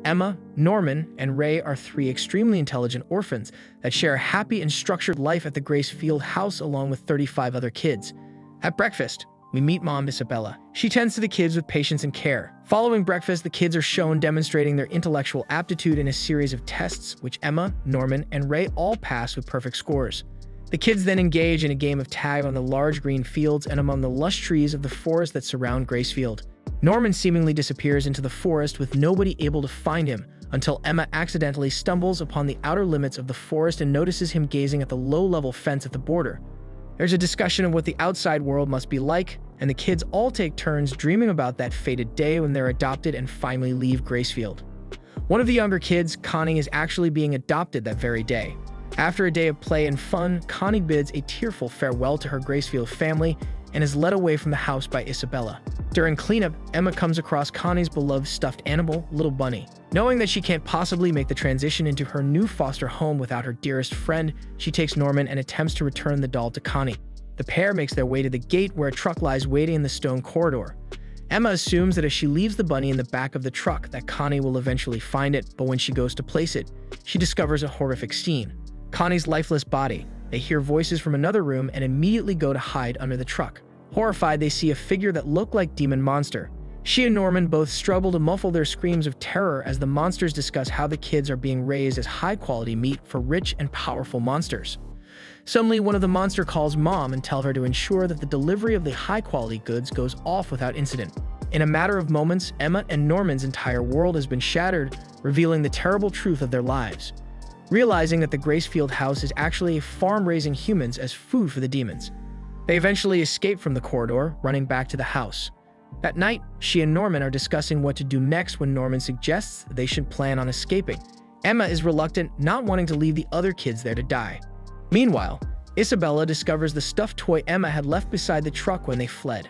Emma, Norman, and Ray are three extremely intelligent orphans that share a happy and structured life at the Gracefield house along with 35 other kids. At breakfast, we meet Mom Isabella. She tends to the kids with patience and care. Following breakfast, the kids are shown demonstrating their intellectual aptitude in a series of tests, which Emma, Norman, and Ray all pass with perfect scores. The kids then engage in a game of tag on the large green fields and among the lush trees of the forest that surround Gracefield. Norman seemingly disappears into the forest with nobody able to find him until Emma accidentally stumbles upon the outer limits of the forest and notices him gazing at the low-level fence at the border. There's a discussion of what the outside world must be like, and the kids all take turns dreaming about that fated day when they're adopted and finally leave Gracefield. One of the younger kids, Connie, is actually being adopted that very day. After a day of play and fun, Connie bids a tearful farewell to her Gracefield family and is led away from the house by Isabella. During cleanup, Emma comes across Connie's beloved stuffed animal, Little Bunny. Knowing that she can't possibly make the transition into her new foster home without her dearest friend, she takes Norman and attempts to return the doll to Connie. The pair makes their way to the gate where a truck lies waiting in the stone corridor. Emma assumes that if she leaves the bunny in the back of the truck, that Connie will eventually find it, but when she goes to place it, she discovers a horrific scene. Connie's lifeless body. They hear voices from another room and immediately go to hide under the truck. Horrified, they see a figure that looked like Demon Monster. She and Norman both struggle to muffle their screams of terror as the monsters discuss how the kids are being raised as high-quality meat for rich and powerful monsters. Suddenly, one of the monsters calls Mom and tells her to ensure that the delivery of the high-quality goods goes off without incident. In a matter of moments, Emma and Norman's entire world has been shattered, revealing the terrible truth of their lives. Realizing that the Gracefield house is actually a farm raising humans as food for the demons. They eventually escape from the corridor, running back to the house. That night, she and Norman are discussing what to do next when Norman suggests they should plan on escaping. Emma is reluctant, not wanting to leave the other kids there to die. Meanwhile, Isabella discovers the stuffed toy Emma had left beside the truck when they fled.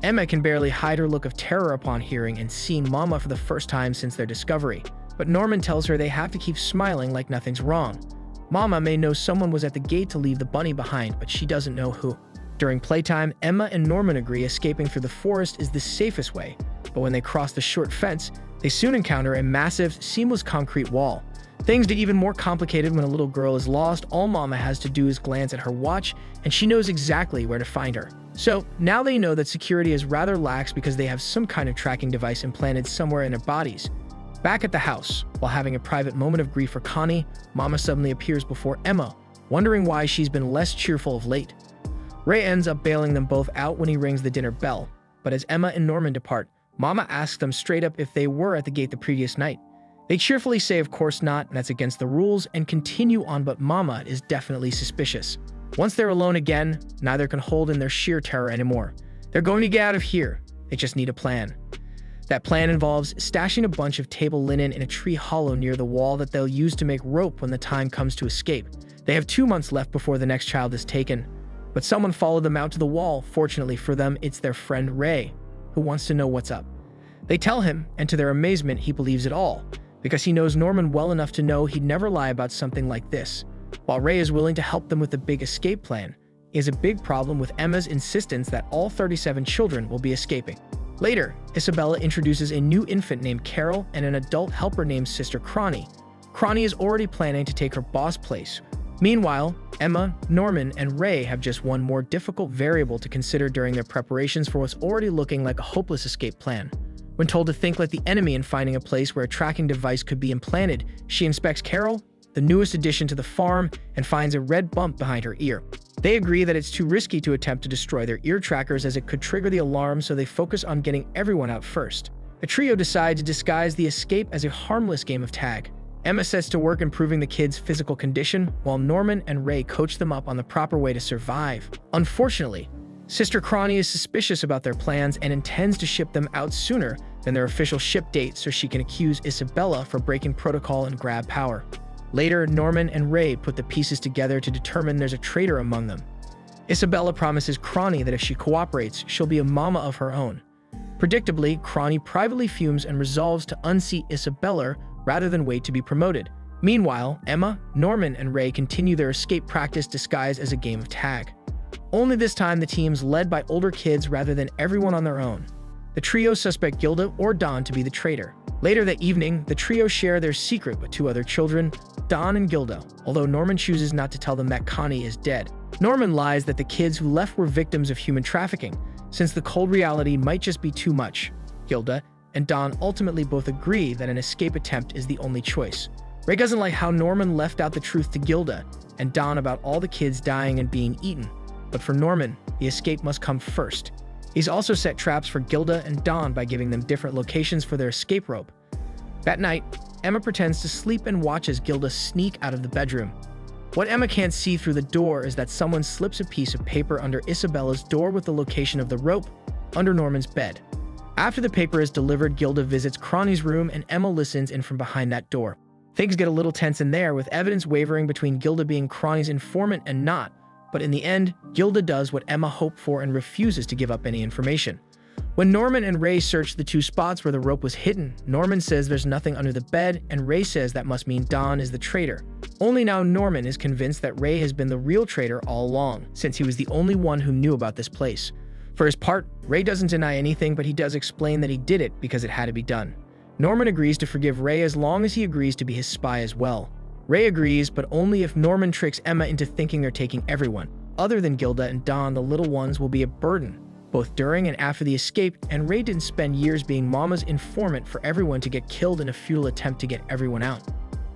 Emma can barely hide her look of terror upon hearing and seeing Mama for the first time since their discovery. But Norman tells her they have to keep smiling like nothing's wrong. Mama may know someone was at the gate to leave the bunny behind, but she doesn't know who. During playtime, Emma and Norman agree escaping through the forest is the safest way, but when they cross the short fence, they soon encounter a massive, seamless concrete wall. Things get even more complicated when a little girl is lost. All Mama has to do is glance at her watch, and she knows exactly where to find her. So, now they know that security is rather lax because they have some kind of tracking device implanted somewhere in their bodies. Back at the house, while having a private moment of grief for Connie, Mama suddenly appears before Emma, wondering why she's been less cheerful of late. Ray ends up bailing them both out when he rings the dinner bell, but as Emma and Norman depart, Mama asks them straight up if they were at the gate the previous night. They cheerfully say of course not, and that's against the rules, and continue on, but Mama is definitely suspicious. Once they're alone again, neither can hold in their sheer terror anymore. They're going to get out of here. They just need a plan. That plan involves stashing a bunch of table linen in a tree hollow near the wall that they'll use to make rope when the time comes to escape. They have 2 months left before the next child is taken. But someone followed them out to the wall. Fortunately for them, it's their friend Ray, who wants to know what's up. They tell him, and to their amazement, he believes it all, because he knows Norman well enough to know he'd never lie about something like this. While Ray is willing to help them with the big escape plan, he has a big problem with Emma's insistence that all 37 children will be escaping. Later, Isabella introduces a new infant named Carol and an adult helper named Sister Connie. Connie is already planning to take her boss place. Meanwhile, Emma, Norman, and Ray have just one more difficult variable to consider during their preparations for what's already looking like a hopeless escape plan. When told to think like the enemy and finding a place where a tracking device could be implanted, she inspects Carol, the newest addition to the farm, and finds a red bump behind her ear. They agree that it's too risky to attempt to destroy their ear trackers as it could trigger the alarm, so they focus on getting everyone out first. The trio decides to disguise the escape as a harmless game of tag. Emma sets to work improving the kids' physical condition, while Norman and Ray coach them up on the proper way to survive. Unfortunately, Sister Connie is suspicious about their plans and intends to ship them out sooner than their official ship date so she can accuse Isabella for breaking protocol and grab power. Later, Norman and Ray put the pieces together to determine there's a traitor among them. Isabella promises Connie that if she cooperates, she'll be a mama of her own. Predictably, Connie privately fumes and resolves to unseat Isabella rather than wait to be promoted. Meanwhile, Emma, Norman, and Ray continue their escape practice disguised as a game of tag. Only this time the team's led by older kids rather than everyone on their own. The trio suspect Gilda or Dawn to be the traitor. Later that evening, the trio share their secret with two other children, Don and Gilda, although Norman chooses not to tell them that Connie is dead. Norman lies that the kids who left were victims of human trafficking, since the cold reality might just be too much. Gilda and Don ultimately both agree that an escape attempt is the only choice. Ray doesn't like how Norman left out the truth to Gilda and Don about all the kids dying and being eaten, but for Norman, the escape must come first. He's also set traps for Gilda and Don by giving them different locations for their escape rope. That night, Emma pretends to sleep and watches Gilda sneak out of the bedroom. What Emma can't see through the door is that someone slips a piece of paper under Isabella's door with the location of the rope under Norman's bed. After the paper is delivered, Gilda visits Connie's room and Emma listens in from behind that door. Things get a little tense in there, with evidence wavering between Gilda being Connie's informant and not, but in the end, Gilda does what Emma hoped for and refuses to give up any information. When Norman and Ray search the two spots where the rope was hidden, Norman says there's nothing under the bed, and Ray says that must mean Don is the traitor. Only now Norman is convinced that Ray has been the real traitor all along, since he was the only one who knew about this place. For his part, Ray doesn't deny anything, but he does explain that he did it because it had to be done. Norman agrees to forgive Ray as long as he agrees to be his spy as well. Ray agrees, but only if Norman tricks Emma into thinking they're taking everyone. Other than Gilda and Don, the little ones will be a burden, both during and after the escape, and Ray didn't spend years being Mama's informant for everyone to get killed in a futile attempt to get everyone out.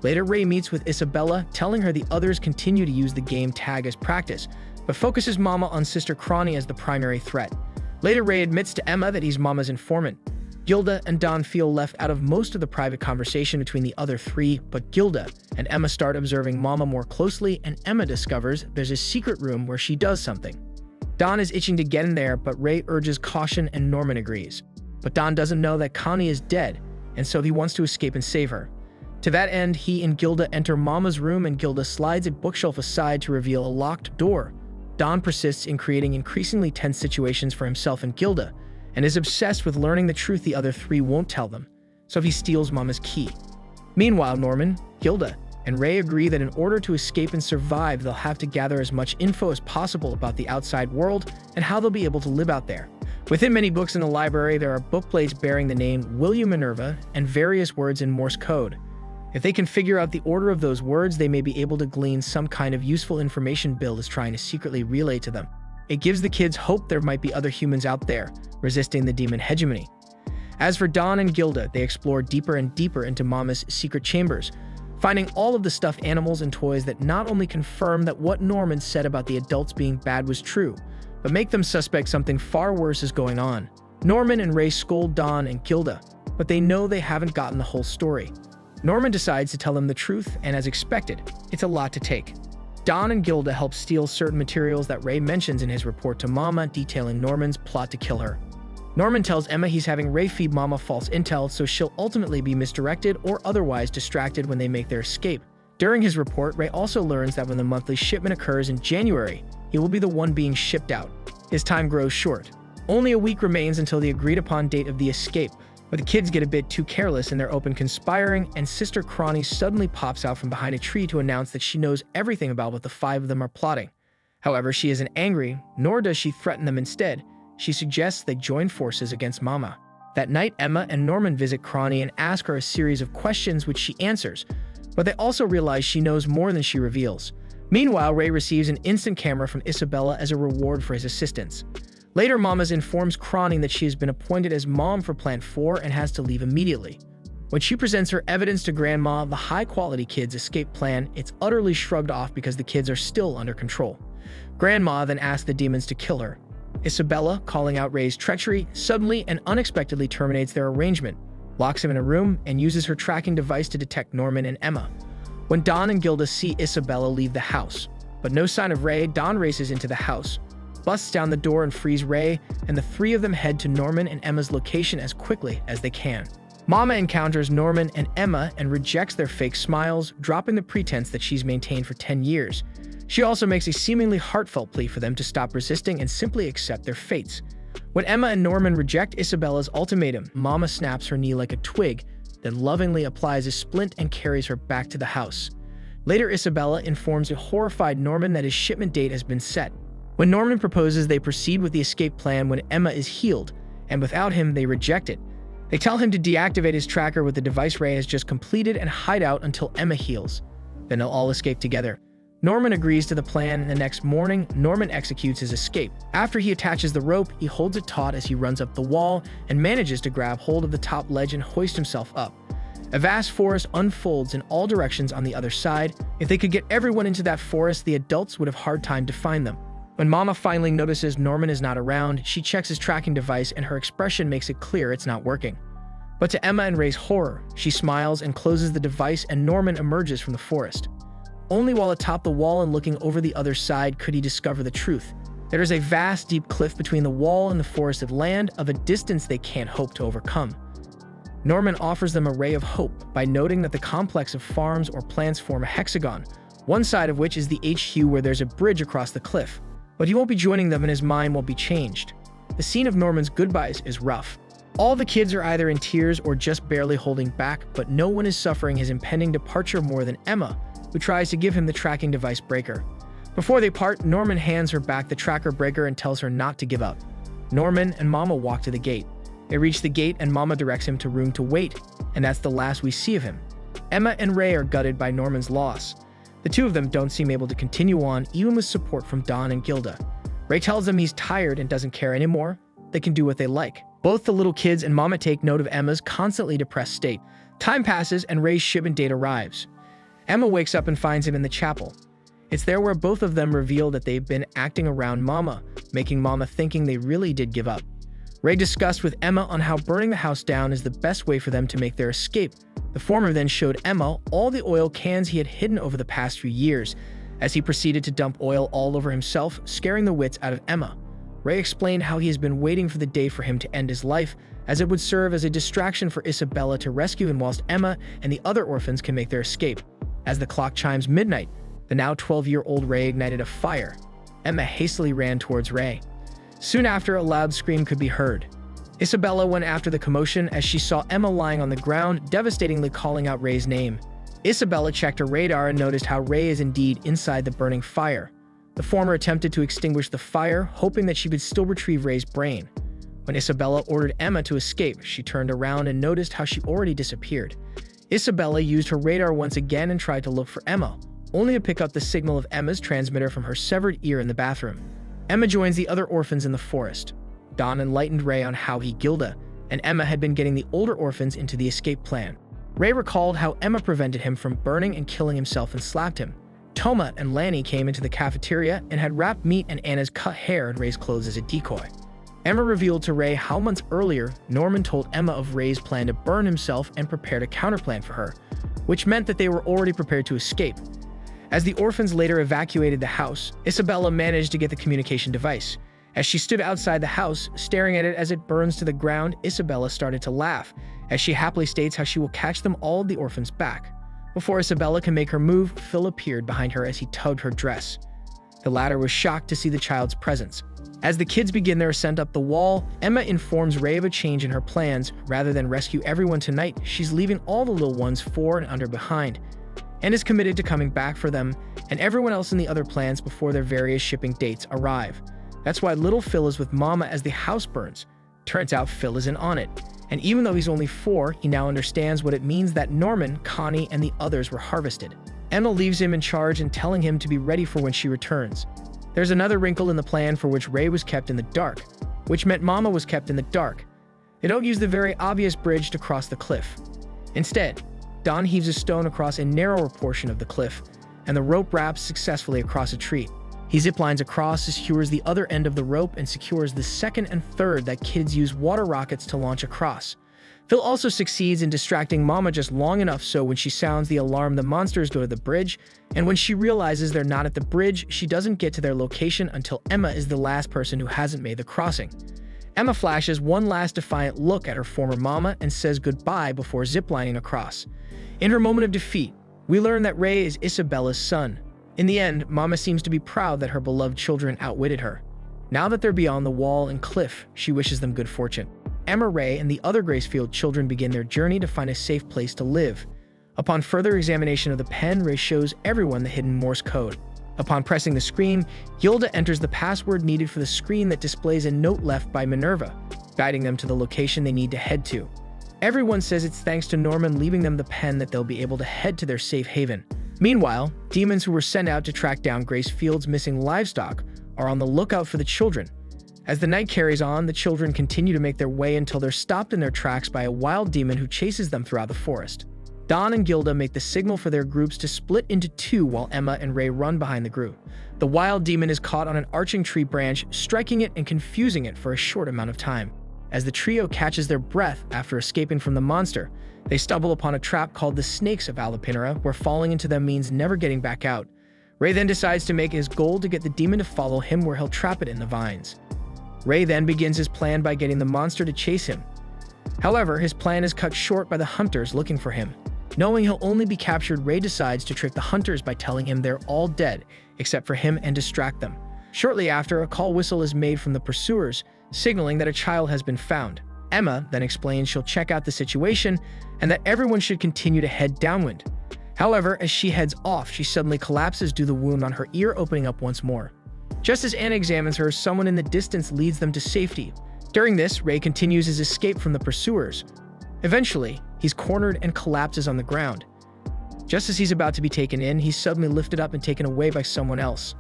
Later, Ray meets with Isabella, telling her the others continue to use the game tag as practice, but focuses Mama on Sister Connie as the primary threat. Later, Ray admits to Emma that he's Mama's informant. Gilda and Don feel left out of most of the private conversation between the other three, but Gilda and Emma start observing Mama more closely, and Emma discovers there's a secret room where she does something. Don is itching to get in there, but Ray urges caution and Norman agrees. But Don doesn't know that Connie is dead, and so he wants to escape and save her. To that end, he and Gilda enter Mama's room, and Gilda slides a bookshelf aside to reveal a locked door. Don persists in creating increasingly tense situations for himself and Gilda, and is obsessed with learning the truth the other three won't tell them, so he steals Mama's key. Meanwhile, Norman, Gilda, and Ray agree that in order to escape and survive, they'll have to gather as much info as possible about the outside world and how they'll be able to live out there. Within many books in the library, there are book plates bearing the name William Minerva and various words in Morse code. If they can figure out the order of those words, they may be able to glean some kind of useful information Bill is trying to secretly relay to them. It gives the kids hope there might be other humans out there, resisting the demon hegemony. As for Don and Gilda, they explore deeper and deeper into Mama's secret chambers, finding all of the stuffed animals and toys that not only confirm that what Norman said about the adults being bad was true, but make them suspect something far worse is going on. Norman and Ray scold Don and Gilda, but they know they haven't gotten the whole story. Norman decides to tell them the truth, and as expected, it's a lot to take. Don and Gilda help steal certain materials that Ray mentions in his report to Mama, detailing Norman's plot to kill her. Norman tells Emma he's having Ray feed Mama false intel, so she'll ultimately be misdirected or otherwise distracted when they make their escape. During his report, Ray also learns that when the monthly shipment occurs in January, he will be the one being shipped out. His time grows short. Only a week remains until the agreed-upon date of the escape, but the kids get a bit too careless in their open conspiring, and Sister Connie suddenly pops out from behind a tree to announce that she knows everything about what the five of them are plotting. However, she isn't angry, nor does she threaten them. Instead, she suggests they join forces against Mama. That night, Emma and Norman visit Connie and ask her a series of questions which she answers, but they also realize she knows more than she reveals. Meanwhile, Ray receives an instant camera from Isabella as a reward for his assistance. Later, Mama informs Connie that she has been appointed as mom for Plant 4 and has to leave immediately. When she presents her evidence to Grandma of the high-quality kids' escape plan, it's utterly shrugged off because the kids are still under control. Grandma then asks the demons to kill her. Isabella, calling out Ray's treachery, suddenly and unexpectedly terminates their arrangement, locks him in a room, and uses her tracking device to detect Norman and Emma. When Don and Gilda see Isabella leave the house, but no sign of Ray, Don races into the house, busts down the door and frees Ray, and the three of them head to Norman and Emma's location as quickly as they can. Mama encounters Norman and Emma and rejects their fake smiles, dropping the pretense that she's maintained for 10 years. She also makes a seemingly heartfelt plea for them to stop resisting and simply accept their fates. When Emma and Norman reject Isabella's ultimatum, Mama snaps her knee like a twig, then lovingly applies a splint and carries her back to the house. Later, Isabella informs a horrified Norman that his shipment date has been set. When Norman proposes, they proceed with the escape plan when Emma is healed, and without him, they reject it. They tell him to deactivate his tracker with the device Ray has just completed and hide out until Emma heals. Then they'll all escape together. Norman agrees to the plan, and the next morning, Norman executes his escape. After he attaches the rope, he holds it taut as he runs up the wall and manages to grab hold of the top ledge and hoist himself up. A vast forest unfolds in all directions on the other side. If they could get everyone into that forest, the adults would have a hard time to find them. When Mama finally notices Norman is not around, she checks his tracking device and her expression makes it clear it's not working. But to Emma and Ray's horror, she smiles and closes the device and Norman emerges from the forest. Only while atop the wall and looking over the other side could he discover the truth. There is a vast, deep cliff between the wall and the forested land of a distance they can't hope to overcome. Norman offers them a ray of hope by noting that the complex of farms or plants form a hexagon, one side of which is the HQ where there's a bridge across the cliff. But he won't be joining them and his mind won't be changed. The scene of Norman's goodbyes is rough. All the kids are either in tears or just barely holding back, but no one is suffering his impending departure more than Emma, who tries to give him the tracking device breaker. Before they part, Norman hands her back the tracker breaker and tells her not to give up. Norman and Mama walk to the gate. They reach the gate and Mama directs him to room to wait, and that's the last we see of him. Emma and Ray are gutted by Norman's loss. The two of them don't seem able to continue on, even with support from Don and Gilda. Ray tells them he's tired and doesn't care anymore. They can do what they like. Both the little kids and Mama take note of Emma's constantly depressed state. Time passes and Ray's shipment date arrives. Emma wakes up and finds him in the chapel. It's there where both of them reveal that they've been acting around Mama, making Mama thinking they really did give up. Ray discussed with Emma on how burning the house down is the best way for them to make their escape. The former then showed Emma all the oil cans he had hidden over the past few years, as he proceeded to dump oil all over himself, scaring the wits out of Emma. Ray explained how he has been waiting for the day for him to end his life, as it would serve as a distraction for Isabella to rescue him whilst Emma and the other orphans can make their escape. As the clock chimes midnight, the now 12-year-old Ray ignited a fire. Emma hastily ran towards Ray. Soon after, a loud scream could be heard. Isabella went after the commotion as she saw Emma lying on the ground, devastatingly calling out Ray's name. Isabella checked her radar and noticed how Ray is indeed inside the burning fire. The former attempted to extinguish the fire, hoping that she would still retrieve Ray's brain. When Isabella ordered Emma to escape, she turned around and noticed how she already disappeared. Isabella used her radar once again and tried to look for Emma, only to pick up the signal of Emma's transmitter from her severed ear in the bathroom. Emma joins the other orphans in the forest. Don enlightened Ray on how Gilda and Emma had been getting the older orphans into the escape plan. Ray recalled how Emma prevented him from burning and killing himself and slapped him. Toma and Lanny came into the cafeteria and had wrapped meat and Anna's cut hair in Ray's clothes as a decoy. Emma revealed to Ray how months earlier, Norman told Emma of Ray's plan to burn himself and prepared a counterplan for her, which meant that they were already prepared to escape. As the orphans later evacuated the house, Isabella managed to get the communication device. As she stood outside the house, staring at it as it burns to the ground, Isabella started to laugh, as she happily states how she will catch them all the orphans back. Before Isabella can make her move, Phil appeared behind her as he tugged her dress. The latter was shocked to see the child's presence. As the kids begin their ascent up the wall, Emma informs Ray of a change in her plans. Rather than rescue everyone tonight, she's leaving all the little ones 4 and under behind, and is committed to coming back for them and everyone else in the other plans before their various shipping dates arrive. That's why little Phil is with Mama as the house burns. Turns out Phil isn't on it, and even though he's only 4, he now understands what it means that Norman, Connie, and the others were harvested. Emma leaves him in charge and telling him to be ready for when she returns. There's another wrinkle in the plan for which Ray was kept in the dark, which meant Mama was kept in the dark. They don't use the very obvious bridge to cross the cliff. Instead, Don heaves a stone across a narrower portion of the cliff, and the rope wraps successfully across a tree. He ziplines across, secures the other end of the rope, and secures the second and third that kids use water rockets to launch across. Phil also succeeds in distracting Mama just long enough so when she sounds the alarm, the monsters go to the bridge, and when she realizes they're not at the bridge, she doesn't get to their location until Emma is the last person who hasn't made the crossing. Emma flashes one last defiant look at her former Mama and says goodbye before ziplining across. In her moment of defeat, we learn that Ray is Isabella's son. In the end, Mama seems to be proud that her beloved children outwitted her. Now that they're beyond the wall and cliff, she wishes them good fortune. Emma, Ray, and the other Gracefield children begin their journey to find a safe place to live. Upon further examination of the pen, Ray shows everyone the hidden Morse code. Upon pressing the screen, Gilda enters the password needed for the screen that displays a note left by Minerva, guiding them to the location they need to head to. Everyone says it's thanks to Norman leaving them the pen that they'll be able to head to their safe haven. Meanwhile, demons who were sent out to track down Grace Field's missing livestock are on the lookout for the children. As the night carries on, the children continue to make their way until they're stopped in their tracks by a wild demon who chases them throughout the forest. Dawn and Gilda make the signal for their groups to split into two while Emma and Ray run behind the group. The wild demon is caught on an arching tree branch, striking it and confusing it for a short amount of time. As the trio catches their breath after escaping from the monster, they stumble upon a trap called the Snakes of Alapinera, where falling into them means never getting back out. Ray then decides to make his goal to get the demon to follow him where he'll trap it in the vines. Ray then begins his plan by getting the monster to chase him. However, his plan is cut short by the hunters looking for him. Knowing he'll only be captured, Ray decides to trick the hunters by telling him they're all dead, except for him, and distract them. Shortly after, a call whistle is made from the pursuers, signaling that a child has been found. Emma then explains she'll check out the situation and that everyone should continue to head downwind. However, as she heads off, she suddenly collapses due to the wound on her ear opening up once more. Just as Anna examines her, someone in the distance leads them to safety. During this, Ray continues his escape from the pursuers. Eventually, he's cornered and collapses on the ground. Just as he's about to be taken in, he's suddenly lifted up and taken away by someone else.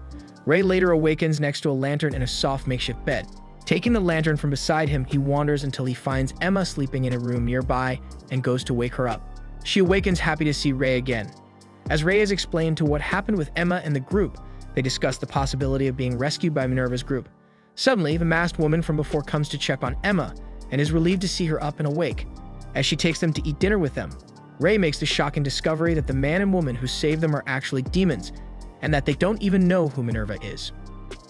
Ray later awakens next to a lantern in a soft makeshift bed. Taking the lantern from beside him, he wanders until he finds Emma sleeping in a room nearby and goes to wake her up. She awakens happy to see Ray again. As Ray is explained to what happened with Emma and the group, they discuss the possibility of being rescued by Minerva's group. Suddenly, the masked woman from before comes to check on Emma and is relieved to see her up and awake. As she takes them to eat dinner with them, Ray makes the shocking discovery that the man and woman who saved them are actually demons, and that they don't even know who Minerva is.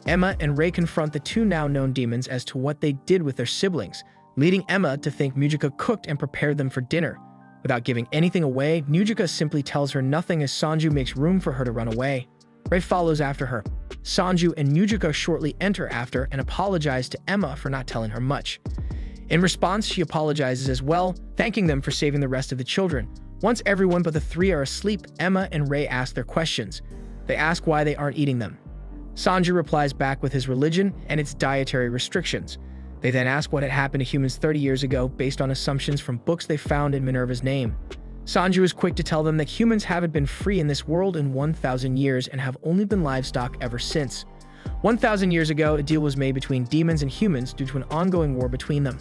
Emma and Ray confront the two now known demons as to what they did with their siblings, leading Emma to think Mujika cooked and prepared them for dinner. Without giving anything away, Mujika simply tells her nothing as Sanju makes room for her to run away. Ray follows after her. Sanju and Mujika shortly enter after and apologize to Emma for not telling her much. In response, she apologizes as well, thanking them for saving the rest of the children. Once everyone but the three are asleep, Emma and Ray ask their questions. They ask why they aren't eating them. Sanju replies back with his religion and its dietary restrictions. They then ask what had happened to humans 30 years ago based on assumptions from books they found in Minerva's name. Sanju is quick to tell them that humans haven't been free in this world in 1,000 years and have only been livestock ever since. 1,000 years ago, a deal was made between demons and humans due to an ongoing war between them.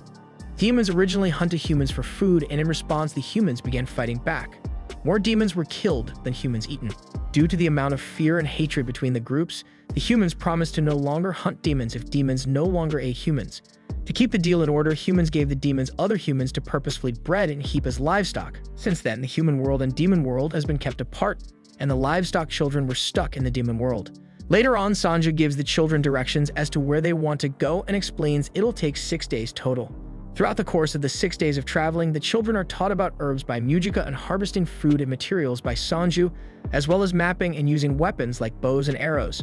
Demons originally hunted humans for food, and in response, the humans began fighting back. More demons were killed than humans eaten. Due to the amount of fear and hatred between the groups, the humans promised to no longer hunt demons if demons no longer ate humans. To keep the deal in order, humans gave the demons other humans to purposefully bred and keep as livestock. Since then, the human world and demon world has been kept apart, and the livestock children were stuck in the demon world. Later on, Sanju gives the children directions as to where they want to go and explains it'll take 6 days total. Throughout the course of the 6 days of traveling, the children are taught about herbs by Mujika and harvesting food and materials by Sanju, as well as mapping and using weapons like bows and arrows.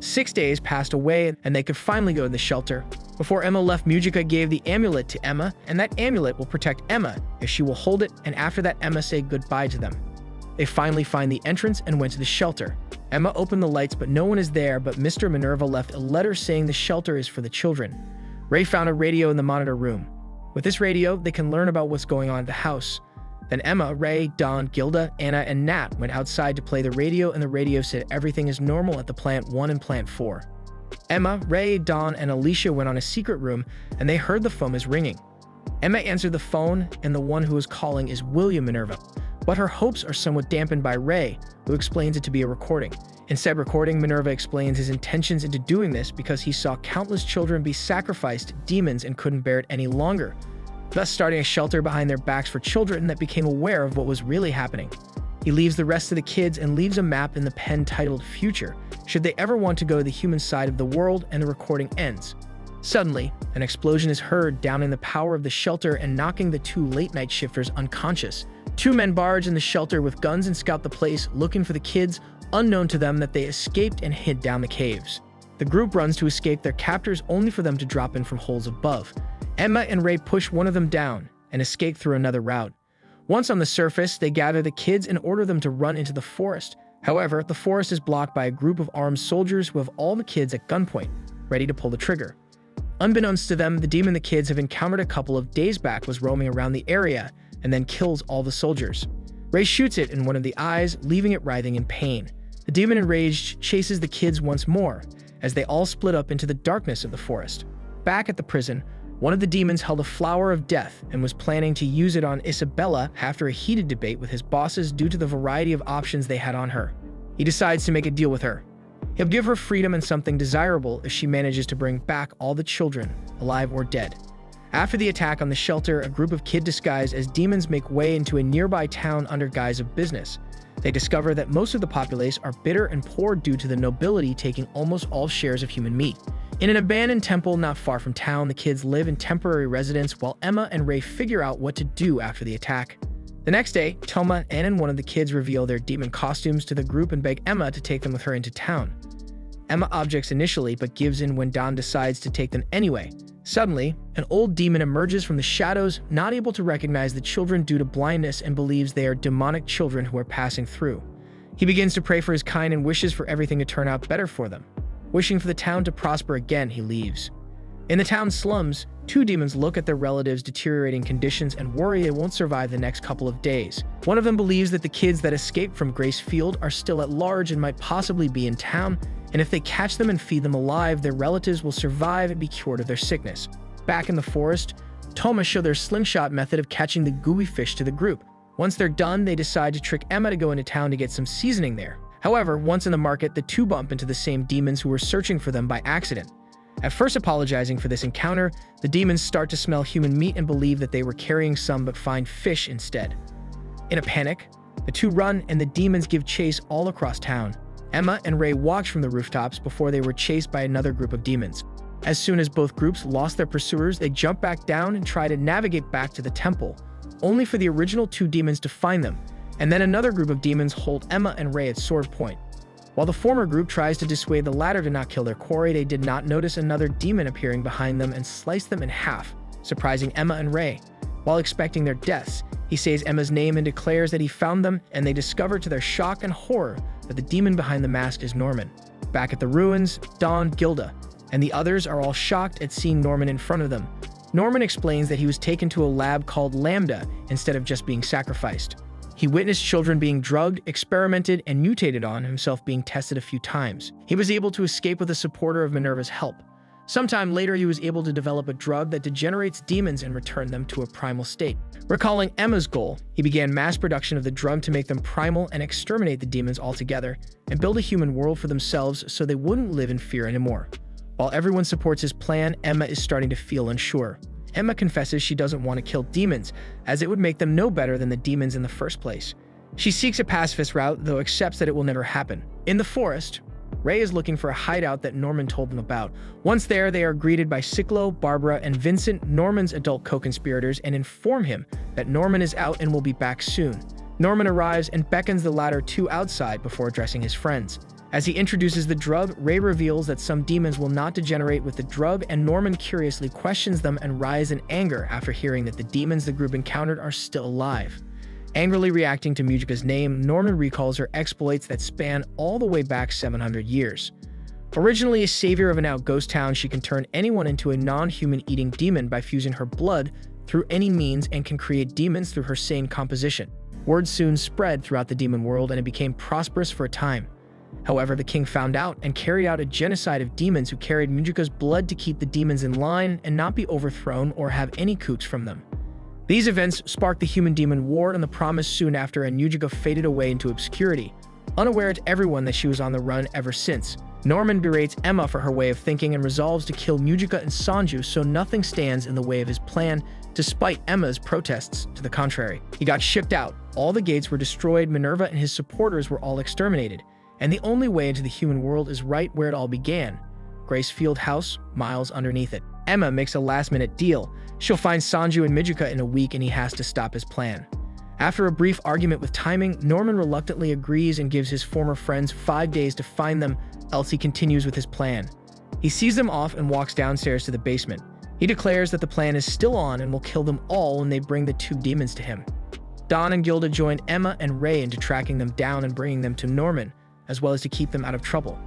6 days passed away and they could finally go to the shelter. Before Emma left, Mujika gave the amulet to Emma, and that amulet will protect Emma if she will hold it, and after that Emma said goodbye to them. They finally find the entrance and went to the shelter. Emma opened the lights but no one is there, but Mr. Minerva left a letter saying the shelter is for the children. Ray found a radio in the monitor room. With this radio, they can learn about what's going on at the house. Then Emma, Ray, Dawn, Gilda, Anna, and Nat went outside to play the radio, and the radio said everything is normal at the Plant 1 and Plant 4. Emma, Ray, Dawn, and Alicia went on a secret room, and they heard the phone is ringing. Emma answered the phone, and the one who is calling is William Minerva. But her hopes are somewhat dampened by Ray, who explains it to be a recording. In said recording, Minerva explains his intentions into doing this because he saw countless children be sacrificed to demons and couldn't bear it any longer, thus starting a shelter behind their backs for children that became aware of what was really happening. He leaves the rest of the kids and leaves a map in the pen titled Future, should they ever want to go to the human side of the world, and the recording ends. Suddenly, an explosion is heard downing the power of the shelter and knocking the two late-night shifters unconscious. Two men barge in the shelter with guns and scout the place, looking for the kids, unknown to them that they escaped and hid down the caves. The group runs to escape their captors only for them to drop in from holes above. Emma and Ray push one of them down and escape through another route. Once on the surface, they gather the kids and order them to run into the forest. However, the forest is blocked by a group of armed soldiers who have all the kids at gunpoint, ready to pull the trigger. Unbeknownst to them, the demon the kids have encountered a couple of days back was roaming around the area and then kills all the soldiers. Ray shoots it in one of the eyes, leaving it writhing in pain. The demon, enraged, chases the kids once more, as they all split up into the darkness of the forest. Back at the prison, one of the demons held a flower of death and was planning to use it on Isabella after a heated debate with his bosses due to the variety of options they had on her. He decides to make a deal with her. He'll give her freedom and something desirable if she manages to bring back all the children, alive or dead. After the attack on the shelter, a group of kids disguised as demons make way into a nearby town under guise of business. They discover that most of the populace are bitter and poor due to the nobility taking almost all shares of human meat. In an abandoned temple not far from town, the kids live in temporary residence while Emma and Ray figure out what to do after the attack. The next day, Toma, Anne, and one of the kids reveal their demon costumes to the group and beg Emma to take them with her into town. Emma objects initially, but gives in when Don decides to take them anyway. Suddenly, an old demon emerges from the shadows, not able to recognize the children due to blindness, and believes they are demonic children who are passing through. He begins to pray for his kind and wishes for everything to turn out better for them. Wishing for the town to prosper again, he leaves. In the town's slums, two demons look at their relatives' deteriorating conditions and worry they won't survive the next couple of days. One of them believes that the kids that escaped from Grace Field are still at large and might possibly be in town, and if they catch them and feed them alive, their relatives will survive and be cured of their sickness. Back in the forest, Toma show their slingshot method of catching the gooey fish to the group. Once they're done, they decide to trick Emma to go into town to get some seasoning there. However, once in the market, the two bump into the same demons who were searching for them by accident. At first apologizing for this encounter, the demons start to smell human meat and believe that they were carrying some but find fish instead. In a panic, the two run and the demons give chase all across town. Emma and Ray watch from the rooftops before they were chased by another group of demons. As soon as both groups lost their pursuers, they jump back down and try to navigate back to the temple, only for the original two demons to find them, and then another group of demons hold Emma and Ray at sword point. While the former group tries to dissuade the latter to not kill their quarry, they did not notice another demon appearing behind them and slice them in half, surprising Emma and Ray. While expecting their deaths, he says Emma's name and declares that he found them, and they discover to their shock and horror that the demon behind the mask is Norman. Back at the ruins, Dawn, Gilda, and the others are all shocked at seeing Norman in front of them. Norman explains that he was taken to a lab called Lambda instead of just being sacrificed. He witnessed children being drugged, experimented, and mutated on, himself being tested a few times. He was able to escape with a supporter of Minerva's help. Sometime later, he was able to develop a drug that degenerates demons and return them to a primal state. Recalling Emma's goal, he began mass production of the drug to make them primal and exterminate the demons altogether, and build a human world for themselves so they wouldn't live in fear anymore. While everyone supports his plan, Emma is starting to feel unsure. Emma confesses she doesn't want to kill demons, as it would make them no better than the demons in the first place. She seeks a pacifist route, though accepts that it will never happen. In the forest, Ray is looking for a hideout that Norman told them about. Once there, they are greeted by Ciclo, Barbara, and Vincent, Norman's adult co-conspirators, and inform him that Norman is out and will be back soon. Norman arrives and beckons the latter two outside before addressing his friends. As he introduces the drug, Ray reveals that some demons will not degenerate with the drug, and Norman curiously questions them and rises in anger after hearing that the demons the group encountered are still alive. Angrily reacting to Mujika's name, Norman recalls her exploits that span all the way back 700 years. Originally a savior of an out ghost town, she can turn anyone into a non-human eating demon by fusing her blood through any means and can create demons through her sane composition. Word soon spread throughout the demon world and it became prosperous for a time. However, the king found out and carried out a genocide of demons who carried Mujika's blood to keep the demons in line and not be overthrown or have any coups from them. These events sparked the human-demon war, and the promise soon after, and Mujika faded away into obscurity, unaware to everyone that she was on the run ever since. Norman berates Emma for her way of thinking and resolves to kill Mujika and Sanju so nothing stands in the way of his plan, despite Emma's protests to the contrary. He got shipped out, all the gates were destroyed, Minerva and his supporters were all exterminated, and the only way into the human world is right where it all began, Grace Field House, miles underneath it. Emma makes a last-minute deal. She'll find Sanju and Mujika in a week and he has to stop his plan. After a brief argument with timing, Norman reluctantly agrees and gives his former friends 5 days to find them, else he continues with his plan. He sees them off and walks downstairs to the basement. He declares that the plan is still on and will kill them all when they bring the two demons to him. Dawn and Gilda join Emma and Ray into tracking them down and bringing them to Norman, as well as to keep them out of trouble.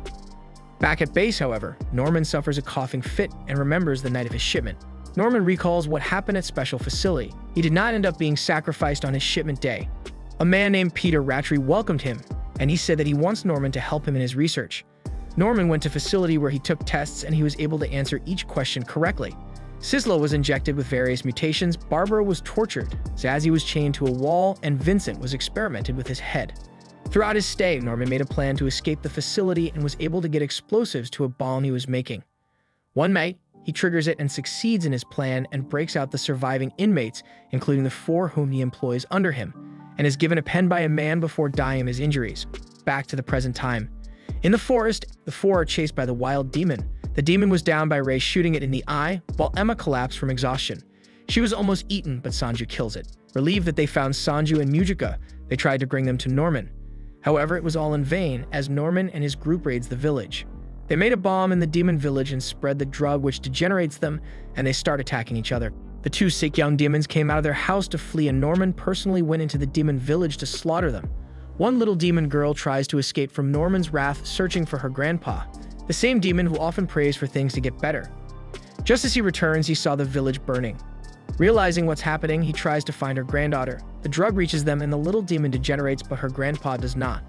Back at base, however, Norman suffers a coughing fit and remembers the night of his shipment. Norman recalls what happened at Special Facility. He did not end up being sacrificed on his shipment day. A man named Peter Rattray welcomed him, and he said that he wants Norman to help him in his research. Norman went to facility where he took tests and he was able to answer each question correctly. Sisla was injected with various mutations, Barbara was tortured, Zazie was chained to a wall, and Vincent was experimented with his head. Throughout his stay, Norman made a plan to escape the facility and was able to get explosives to a bomb he was making. One night, he triggers it and succeeds in his plan and breaks out the surviving inmates, including the 4 whom he employs under him, and is given a pen by a man before dying of his injuries. Back to the present time. In the forest, the 4 are chased by the wild demon. The demon was downed by Ray shooting it in the eye, while Emma collapsed from exhaustion. She was almost eaten, but Sanju kills it. Relieved that they found Sanju and Mujika, they tried to bring them to Norman. However, it was all in vain, as Norman and his group raids the village. They made a bomb in the demon village and spread the drug which degenerates them, and they start attacking each other. The 2 sick young demons came out of their house to flee, and Norman personally went into the demon village to slaughter them. One little demon girl tries to escape from Norman's wrath, searching for her grandpa, the same demon who often prays for things to get better. Just as he returns, he saw the village burning. Realizing what's happening, he tries to find her granddaughter. The drug reaches them and the little demon degenerates, but her grandpa does not.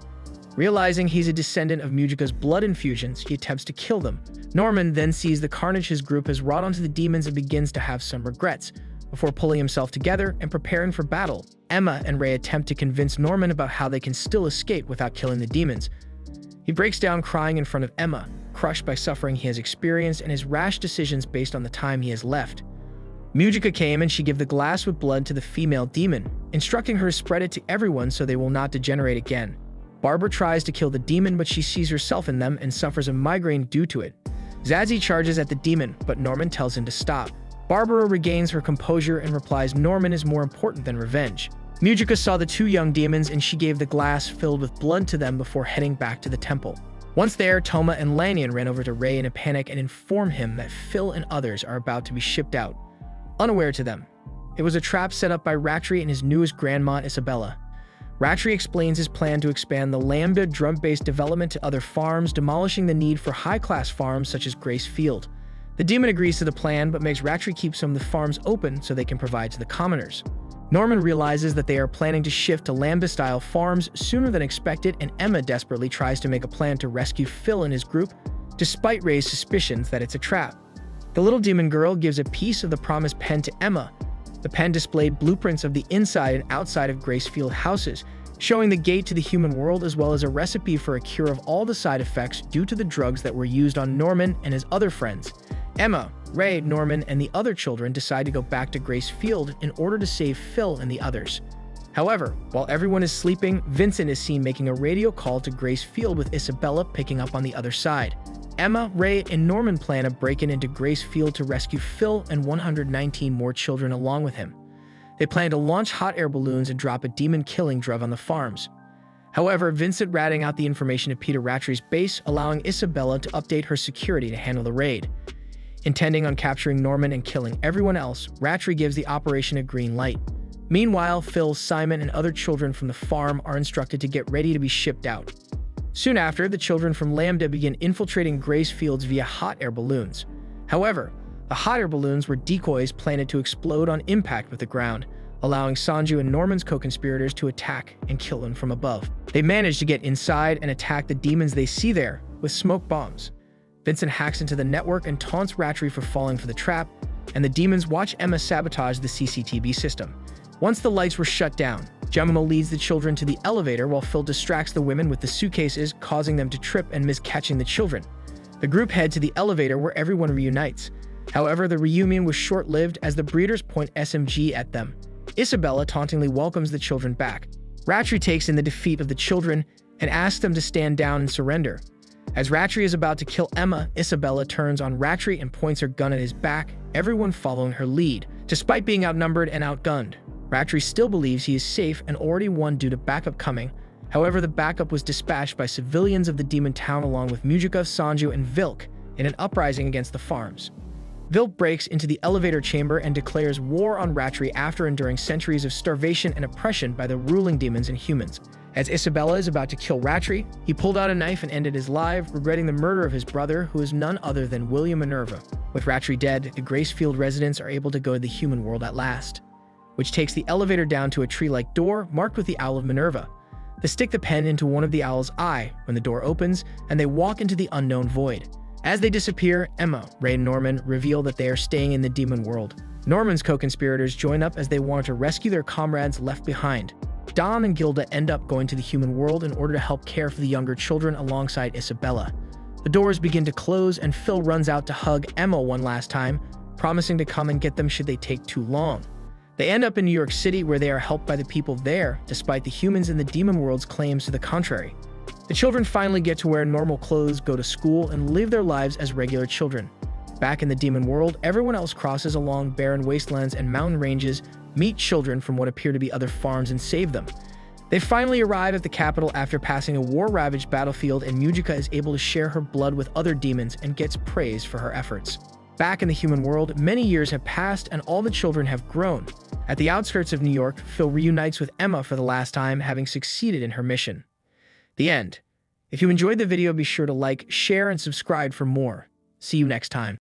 Realizing he's a descendant of Mujika's blood infusions, he attempts to kill them. Norman then sees the carnage his group has wrought onto the demons and begins to have some regrets. Before pulling himself together and preparing for battle, Emma and Ray attempt to convince Norman about how they can still escape without killing the demons. He breaks down crying in front of Emma, crushed by suffering he has experienced and his rash decisions based on the time he has left. Mujika came and she gave the glass with blood to the female demon, instructing her to spread it to everyone so they will not degenerate again. Barbara tries to kill the demon, but she sees herself in them and suffers a migraine due to it. Zazie charges at the demon, but Norman tells him to stop. Barbara regains her composure and replies Norman is more important than revenge. Mujika saw the 2 young demons and she gave the glass filled with blood to them before heading back to the temple. Once there, Toma and Lanyon ran over to Ray in a panic and inform him that Phil and others are about to be shipped out. Unaware to them, it was a trap set up by Rattray and his newest grandma, Isabella. Rattray explains his plan to expand the Lambda drum-based development to other farms, demolishing the need for high-class farms such as Grace Field. The demon agrees to the plan, but makes Rattray keep some of the farms open so they can provide to the commoners. Norman realizes that they are planning to shift to Lambda-style farms sooner than expected, and Emma desperately tries to make a plan to rescue Phil and his group, despite Ray's suspicions that it's a trap. The little demon girl gives a piece of the promised pen to Emma. The pen displayed blueprints of the inside and outside of Gracefield houses, showing the gate to the human world as well as a recipe for a cure of all the side effects due to the drugs that were used on Norman and his other friends. Emma, Ray, Norman, and the other children decide to go back to Gracefield in order to save Phil and the others. However, while everyone is sleeping, Vincent is seen making a radio call to Gracefield with Isabella picking up on the other side. Emma, Ray, and Norman plan a break-in into Gracefield to rescue Phil and 119 more children along with him. They plan to launch hot air balloons and drop a demon-killing drug on the farms. However, Vincent ratting out the information to Peter Rattray's base, allowing Isabella to update her security to handle the raid. Intending on capturing Norman and killing everyone else, Rattray gives the operation a green light. Meanwhile, Phil, Simon, and other children from the farm are instructed to get ready to be shipped out. Soon after, the children from Lambda begin infiltrating Gracefield's via hot air balloons. However, the hot air balloons were decoys planted to explode on impact with the ground, allowing Sanju and Norman's co-conspirators to attack and kill them from above. They manage to get inside and attack the demons they see there with smoke bombs. Vincent hacks into the network and taunts Rattray for falling for the trap, and the demons watch Emma sabotage the CCTV system. Once the lights were shut down, Gemma leads the children to the elevator while Phil distracts the women with the suitcases, causing them to trip and miss catching the children. The group head to the elevator where everyone reunites. However, the reunion was short-lived as the breeders point SMG at them. Isabella tauntingly welcomes the children back. Rattray takes in the defeat of the children and asks them to stand down and surrender. As Rattray is about to kill Emma, Isabella turns on Rattray and points her gun at his back, everyone following her lead. Despite being outnumbered and outgunned, Rattray still believes he is safe and already won due to backup coming. However, the backup was dispatched by civilians of the demon town along with Mujika, Sanju, and Vilk in an uprising against the farms. Vilk breaks into the elevator chamber and declares war on Rattray after enduring centuries of starvation and oppression by the ruling demons and humans. As Isabella is about to kill Rattray, he pulled out a knife and ended his life, regretting the murder of his brother, who is none other than William Minerva. With Rattray dead, the Gracefield residents are able to go to the human world at last, which takes the elevator down to a tree-like door marked with the Owl of Minerva. They stick the pen into one of the owl's eye when the door opens, and they walk into the unknown void. As they disappear, Emma, Ray, and Norman reveal that they are staying in the demon world. Norman's co-conspirators join up as they want to rescue their comrades left behind. Don and Gilda end up going to the human world in order to help care for the younger children alongside Isabella. The doors begin to close, and Phil runs out to hug Emma one last time, promising to come and get them should they take too long. They end up in New York City, where they are helped by the people there, despite the humans in the demon world's claims to the contrary. The children finally get to wear normal clothes, go to school, and live their lives as regular children. Back in the demon world, everyone else crosses along barren wastelands and mountain ranges, meet children from what appear to be other farms, and save them. They finally arrive at the capital after passing a war-ravaged battlefield, and Mujika is able to share her blood with other demons and gets praised for her efforts. Back in the human world, many years have passed and all the children have grown. At the outskirts of New York, Phil reunites with Emma for the last time, having succeeded in her mission. The end. If you enjoyed the video, be sure to like, share, and subscribe for more. See you next time.